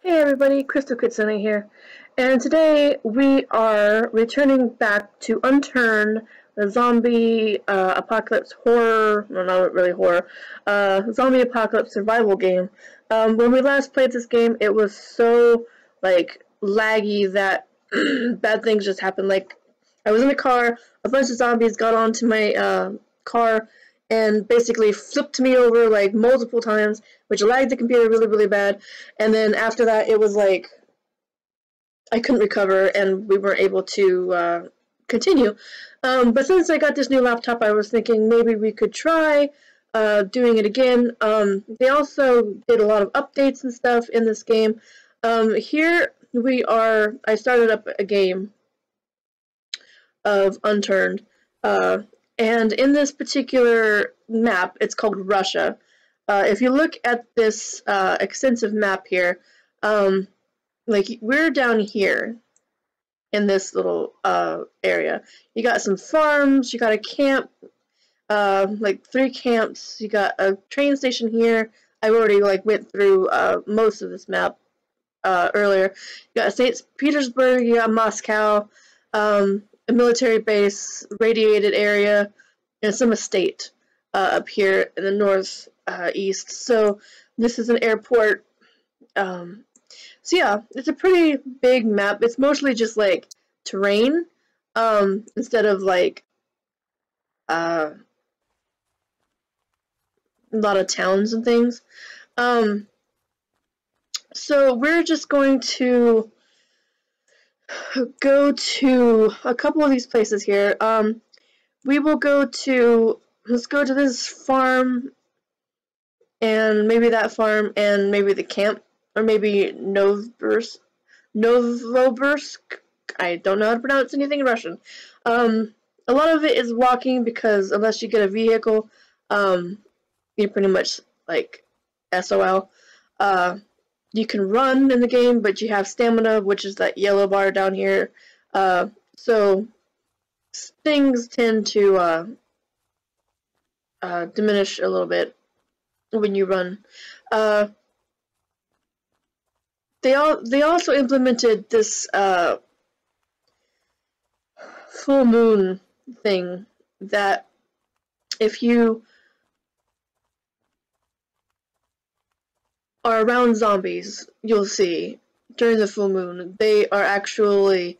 Hey everybody, Crystal Kitsune here, and today we are returning back to Unturned, the zombie apocalypse horror, well not really horror, zombie apocalypse survival game. When we last played this game, it was so, laggy that bad things just happened. Like, I was in the car, a bunch of zombies got onto my car, and basically flipped me over like multiple times, which lagged the computer really, really bad. And then after that, it was like I couldn't recover, and we weren't able to continue. But since I got this new laptop, I was thinking maybe we could try doing it again. They also did a lot of updates and stuff in this game. Here we are. I started up a game of Unturned. And in this particular map, it's called Russia. If you look at this extensive map here, we're down here in this little area. You got some farms, you got a camp, like 3 camps, you got a train station here. I've already went through most of this map earlier. You got St. Petersburg, you got Moscow, a military base, radiated area, and some estate up here in the north east. So this is an airport. So yeah, it's a pretty big map. It's mostly just like terrain instead of like a lot of towns and things. So we're just going to go to a couple of these places here. We will go to, let's go to this farm, and maybe that farm, and maybe the camp, or maybe Novobursk. I don't know how to pronounce anything in Russian. A lot of it is walking, because unless you get a vehicle, you're pretty much like SOL. You can run in the game, but you have stamina, which is that yellow bar down here. So things tend to diminish a little bit when you run. They also implemented this full moon thing that if you are around zombies, you'll see during the full moon they are actually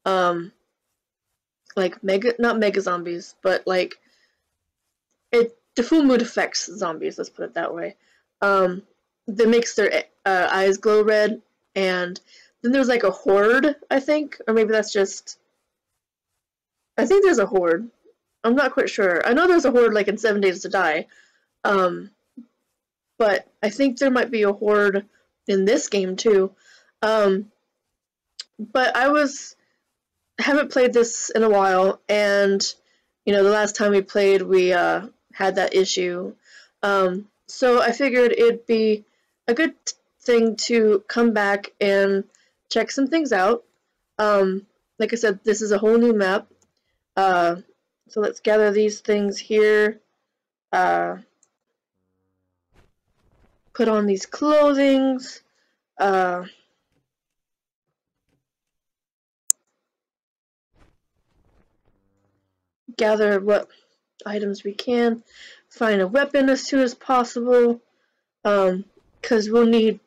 like not mega zombies, but like the full moon affects zombies, let's put it that way. That makes their eyes glow red, and then there's like a horde, I think, or maybe that's just, I think there's a horde. I'm not quite sure. I know there's a horde like in 7 Days to Die, but I think there might be a horde in this game too. But haven't played this in a while, and you know, the last time we played, we had that issue. So I figured it'd be a good thing to come back and check some things out. Like I said, this is a whole new map. So let's gather these things here. Put on these clothings. Gather what items we can. Find a weapon as soon as possible. Because we'll need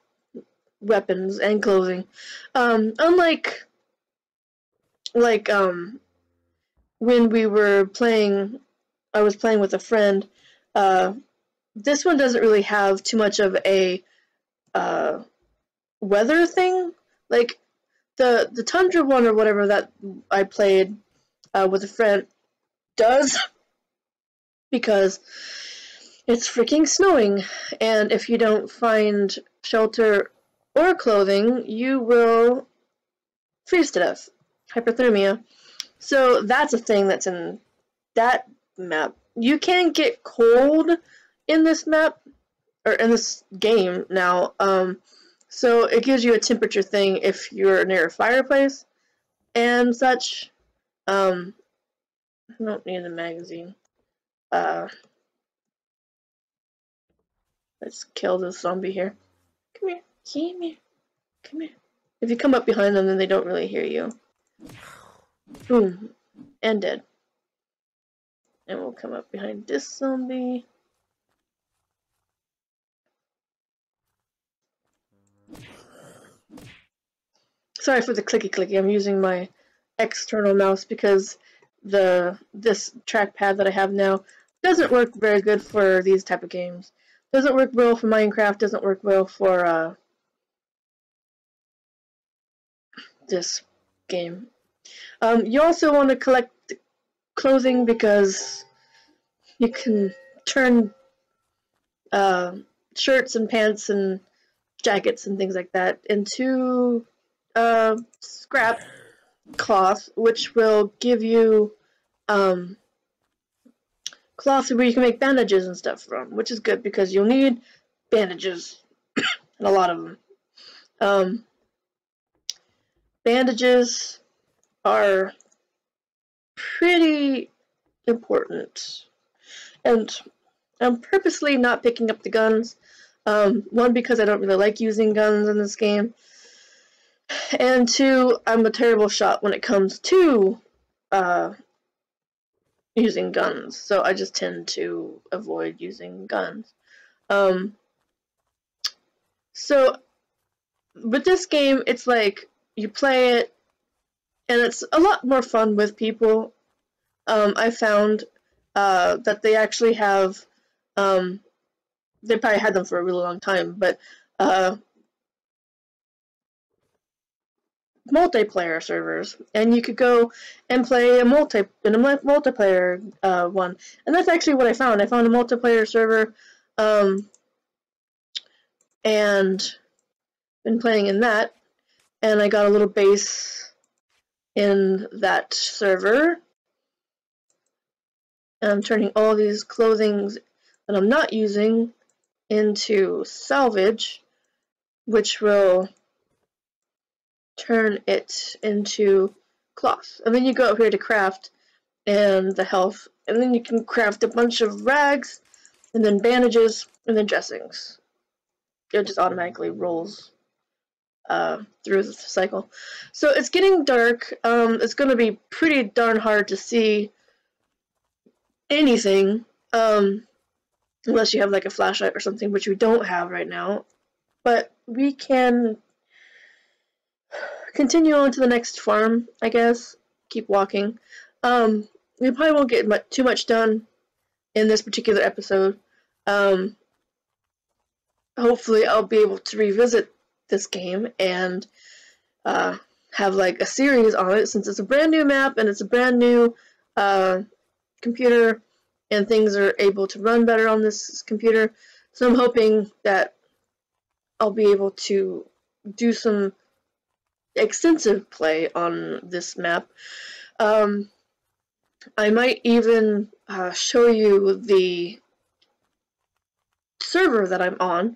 weapons and clothing. Unlike when we were playing, I was playing with a friend. This one doesn't really have too much of a weather thing. Like the Tundra one or whatever that I played with a friend does, because it's freaking snowing, and if you don't find shelter or clothing, you will freeze to death. Hypothermia. So that's a thing that's in that map. You can get cold in this map, or in this game now. So it gives you a temperature thing if you're near a fireplace and such. I don't need a magazine. Let's kill this zombie here. Come here. Come here. Come here. If you come up behind them, then they don't really hear you. Boom. And dead. And we'll come up behind this zombie. Sorry for the clicky. I'm using my external mouse because this trackpad that I have now doesn't work very good for these type of games. Doesn't work well for Minecraft, doesn't work well for this game. You also want to collect clothing because you can turn shirts and pants and jackets and things like that into scrap cloth, which will give you cloth where you can make bandages and stuff from, which is good because you'll need bandages, and a lot of them. Bandages are pretty important, and I'm purposely not picking up the guns. One, because I don't really like using guns in this game, and two, I'm a terrible shot when it comes to using guns, so I just tend to avoid using guns. So with this game, it's like you play it, and it's a lot more fun with people. I found that they actually have, they probably had them for a really long time, but multiplayer servers, and you could go and play a multiplayer one, and that's actually what I found. I found a multiplayer server, and been playing in that, and I got a little base in that server. And I'm turning all these clothings that I'm not using into salvage, which will turn it into cloth. And then you go up here to craft and the health, and then you can craft a bunch of rags, and then bandages, and then dressings. It just automatically rolls through the cycle. So it's getting dark. It's going to be pretty darn hard to see anything, unless you have like a flashlight or something, which we don't have right now. But we can continue on to the next farm, I guess. Keep walking. We probably won't get too much done in this particular episode. Hopefully I'll be able to revisit this game and have like a series on it, since it's a brand new map and it's a brand new computer, and things are able to run better on this computer. So I'm hoping that I'll be able to do some extensive play on this map. I might even show you the server that I'm on,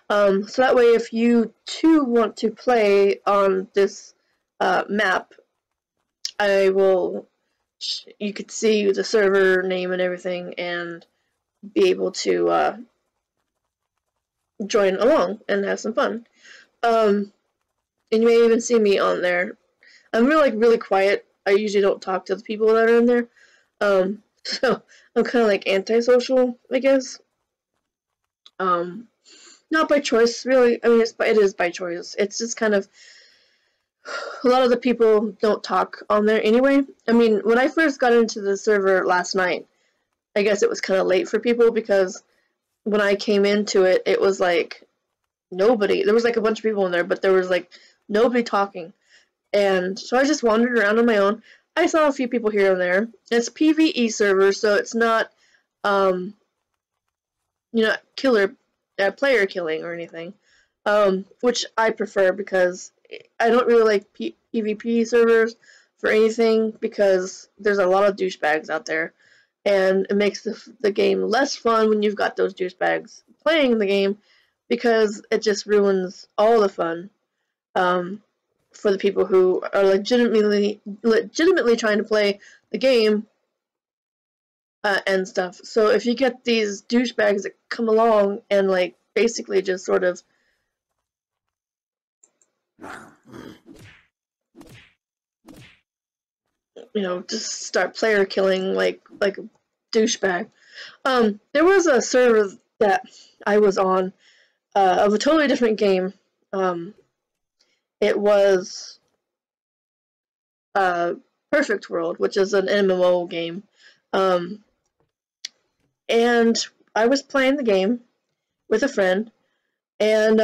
so that way if you too want to play on this map, you could see the server name and everything and be able to join along and have some fun. And you may even see me on there. I'm really quiet. I usually don't talk to the people that are in there. So I'm kind of like antisocial, I guess. Not by choice, really. I mean, it is by choice. It's just kind of, a lot of the people don't talk on there anyway. I mean, when I first got into the server last night, I guess it was kind of late for people, because when I came into it, it was like nobody. There was like a bunch of people in there, but there was like nobody talking. And so I just wandered around on my own. I saw a few people here and there. It's a PvE server, so it's not, player killing or anything, which I prefer, because I don't really like PvP servers for anything, because there's a lot of douchebags out there, and it makes the game less fun when you've got those douchebags playing the game, because it just ruins all the fun for the people who are legitimately trying to play the game and stuff. So if you get these douchebags that come along and like basically just sort of you know, just start player killing like a douchebag. There was a server that I was on of a totally different game. It was Perfect World, which is an MMO game. And I was playing the game with a friend, and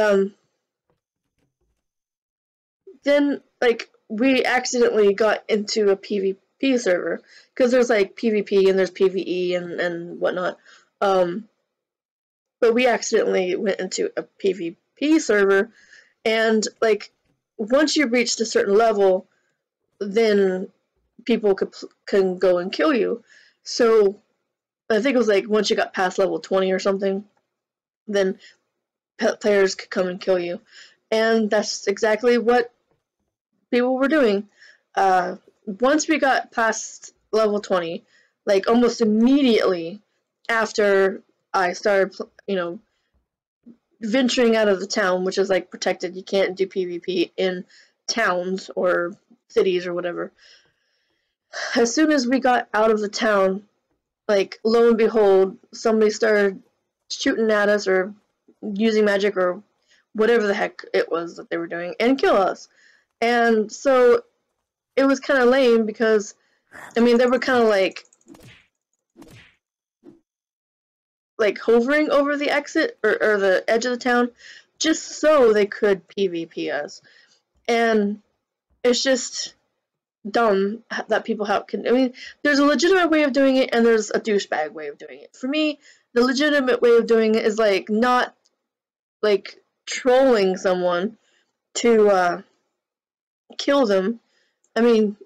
then like we accidentally got into a PvP server because there's like PvP and there's PvE and whatnot. But we accidentally went into a PvP server, and like once you reached a certain level, then people can go and kill you. So I think it was like once you got past level 20 or something, then players could come and kill you, and that's exactly what people were doing. Once we got past level 20, like almost immediately after I started, you know, venturing out of the town, which is like protected, you can't do PvP in towns or cities or whatever. As soon as we got out of the town, like lo and behold, somebody started shooting at us or using magic or whatever the heck it was that they were doing and kill us. And so it was kind of lame because, I mean, they were kind of like hovering over the exit or the edge of the town just so they could PvP us. And it's just dumb that people I mean, there's a legitimate way of doing it and there's a douchebag way of doing it. For me, the legitimate way of doing it is like not like trolling someone to kill them. I mean,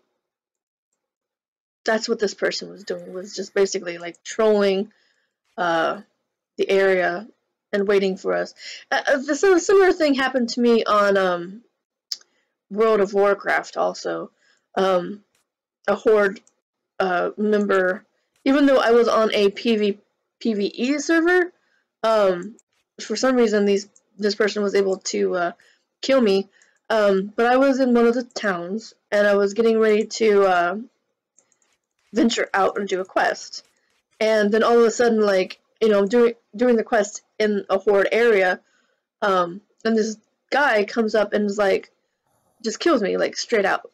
that's what this person was doing, was just basically like trolling the area and waiting for us. A similar thing happened to me on World of Warcraft also. A Horde member, even though I was on a PvE server, for some reason this person was able to kill me. But I was in one of the towns and I was getting ready to venture out and do a quest. And then all of a sudden, like, you know, doing the quest in a Horde area, and this guy comes up and is like, just kills me, like, straight out.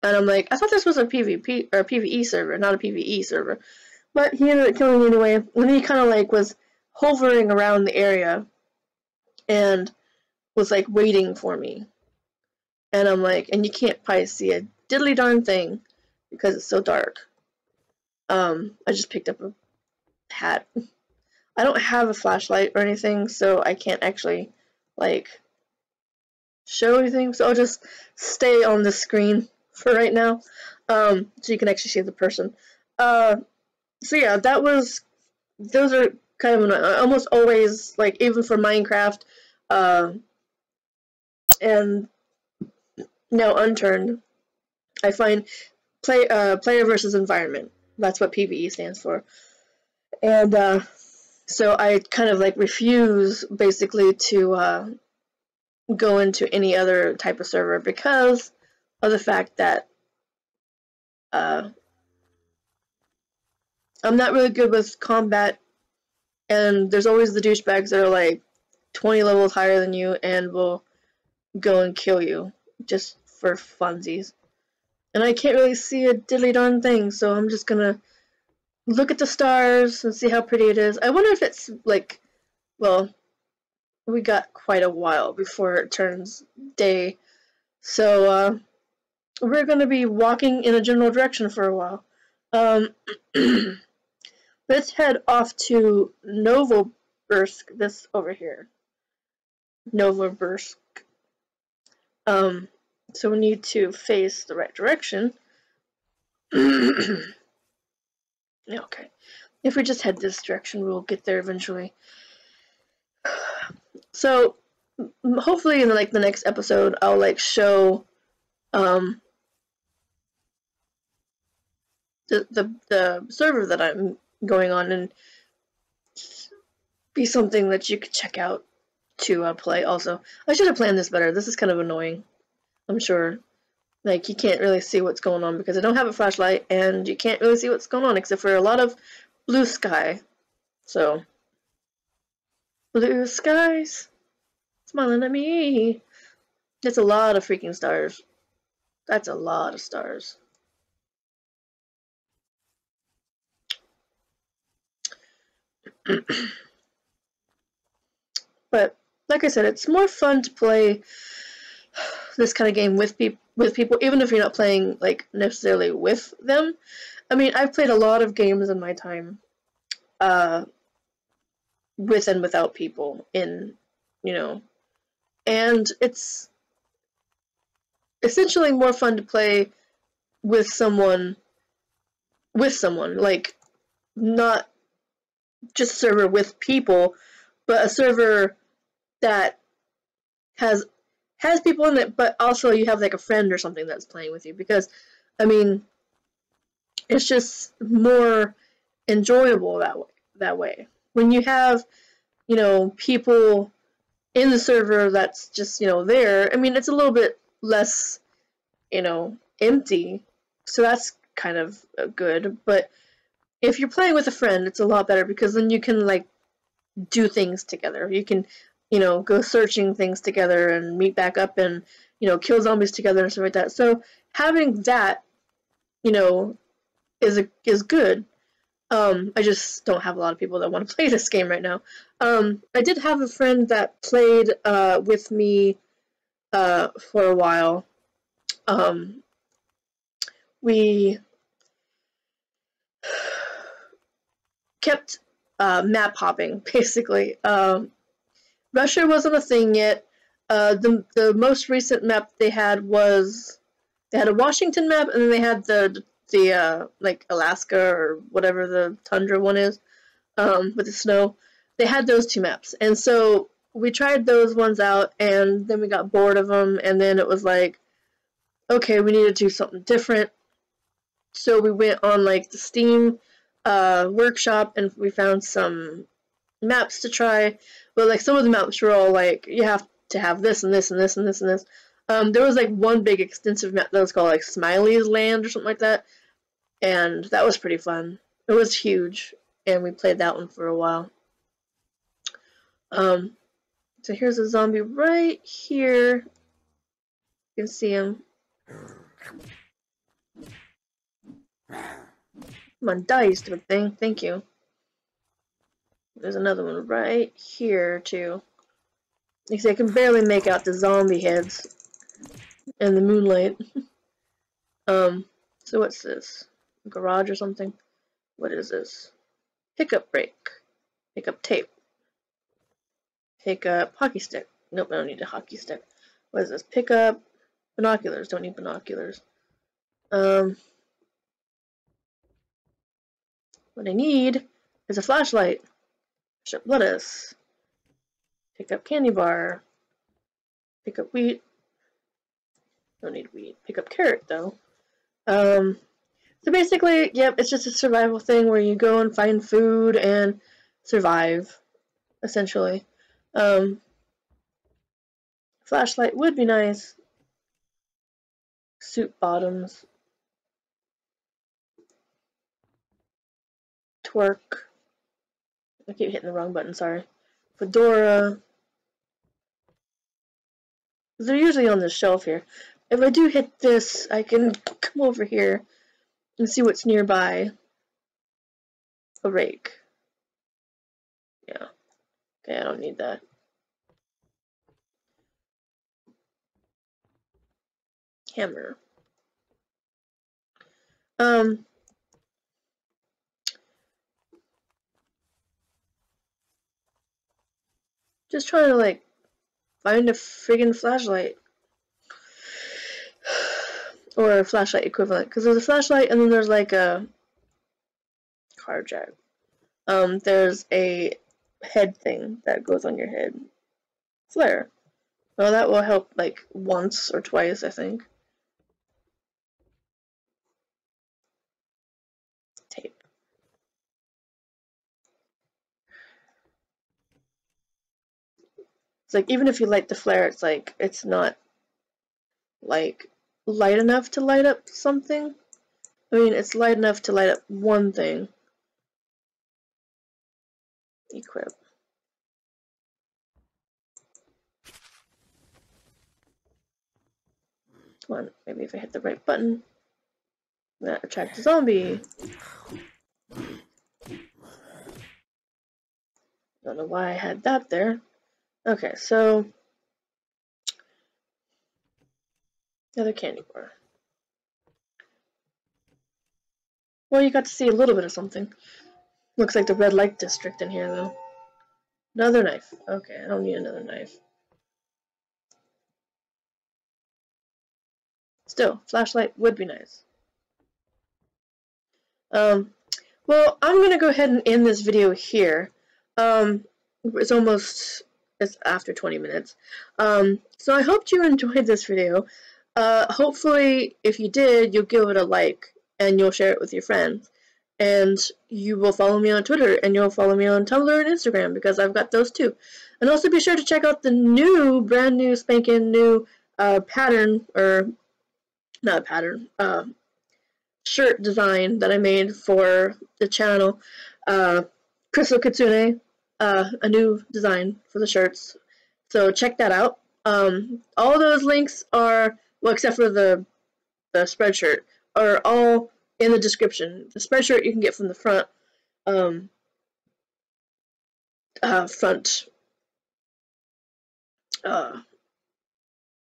And I'm like, I thought this was a PvP or a PvE server, not a PvE server. But he ended up killing me anyway. And he kind of like was hovering around the area and was like waiting for me. And I'm like, and you can't probably see a diddly darn thing because it's so dark. I just picked up a hat. I don't have a flashlight or anything, so I can't actually like show anything. So I'll just stay on the screen for right now, so you can actually see the person. So yeah, those are kind of almost always, like, even for Minecraft, and now Unturned, I find player versus environment. That's what PvE stands for. And so I kind of like refuse basically to go into any other type of server because of the fact that I'm not really good with combat, and there's always the douchebags that are like 20 levels higher than you and will go and kill you just for funsies. And I can't really see a diddly darn thing, so I'm just gonna look at the stars and see how pretty it is. I wonder if it's like, well, we got quite a while before it turns day, so we're gonna be walking in a general direction for a while. Let's head off to Novosibirsk, this over here. Novosibirsk. So we need to face the right direction. Okay. If we just head this direction, we'll get there eventually. So hopefully in like the next episode, I'll like show the server that I'm going on and be something that you could check out to play also. I should have planned this better. This is kind of annoying, I'm sure. Like, you can't really see what's going on because I don't have a flashlight, and you can't really see what's going on except for a lot of blue sky. So, blue skies smiling at me. That's a lot of freaking stars. That's a lot of stars. But like I said, it's more fun to play this kind of game with people, even if you're not playing like necessarily with them. I mean, I've played a lot of games in my time, with and without people in, and it's essentially more fun to play with someone, like not just a server with people, but a server that has people in it, but also you have like a friend or something that's playing with you, because I mean, it's just more enjoyable that way. When you have, people in the server that's just, there, I mean, it's a little bit less, empty, so that's kind of good. But if you're playing with a friend, it's a lot better, because then you can like do things together. You can, go searching things together and meet back up and, kill zombies together and stuff like that. So having that, is good. I just don't have a lot of people that want to play this game right now. I did have a friend that played with me for a while. We kept map hopping, basically. Russia wasn't a thing yet. The most recent map they had was, they had a Washington map, and then they had the like Alaska or whatever the tundra one is, with the snow. They had those two maps, and so we tried those ones out, and then we got bored of them, and then it was like, okay, we need to do something different. So we went on like the Steam workshop, and we found some maps to try. But like, some of the maps were all like, you have to have this and this and this and this and this. There was like one big extensive map that was called like Smiley's Land or something like that, and that was pretty fun. It was huge, and we played that one for a while. So here's a zombie right here. You can see him. Come on, die, you stupid thing. Thank you. There's another one right here, too. You see, I can barely make out the zombie heads in the moonlight. So what's this? A garage or something? What is this? Pickup brake. Pickup tape. Pick up hockey stick. Nope, I don't need a hockey stick. What is this? Pick up binoculars. Don't need binoculars. What I need is a flashlight. Ship lettuce. Pick up candy bar. Pick up wheat. Don't need wheat. Pick up carrot though. So basically, yep, it's just a survival thing where you go and find food and survive, essentially. Flashlight would be nice. Suit bottoms. Twerk. I keep hitting the wrong button, sorry. Fedora. They're usually on the shelf here. If I do hit this, I can come over here and see what's nearby. A rake. Yeah. Okay, I don't need that. Hammer. Just trying to like find a friggin' flashlight. Or a flashlight equivalent. Because there's a flashlight and then there's like a car jack. There's a head thing that goes on your head. Flare. Well, that will help like once or twice, I think. Tape. It's like, even if you light the flare, it's like, it's not like light enough to light up something. I mean, it's light enough to light up one thing. Equip. Come on, maybe if I hit the right button, that attracts a zombie. Don't know why I had that there. Okay, so another candy bar. Well, you got to see a little bit of something. Looks like the red light district in here, though. Another knife. Okay, I don't need another knife. Still, flashlight would be nice. Well, I'm gonna go ahead and end this video here. It's after 20 minutes. So I hope you enjoyed this video. Hopefully, if you did, you'll give it a like, and you'll share it with your friends. And you will follow me on Twitter, and you'll follow me on Tumblr and Instagram, because I've got those too. And also be sure to check out the brand new, spanking new pattern, or not pattern, shirt design that I made for the channel. Crystal Kitsune, a new design for the shirts. So check that out. All those links are, well, except for the spreadshirt, are all in the description. The spreadshirt you can get from the front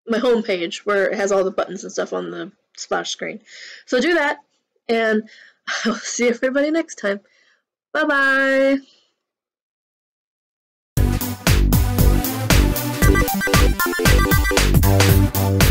my home page, where it has all the buttons and stuff on the splash screen. So do that, and I'll see everybody next time. Bye bye.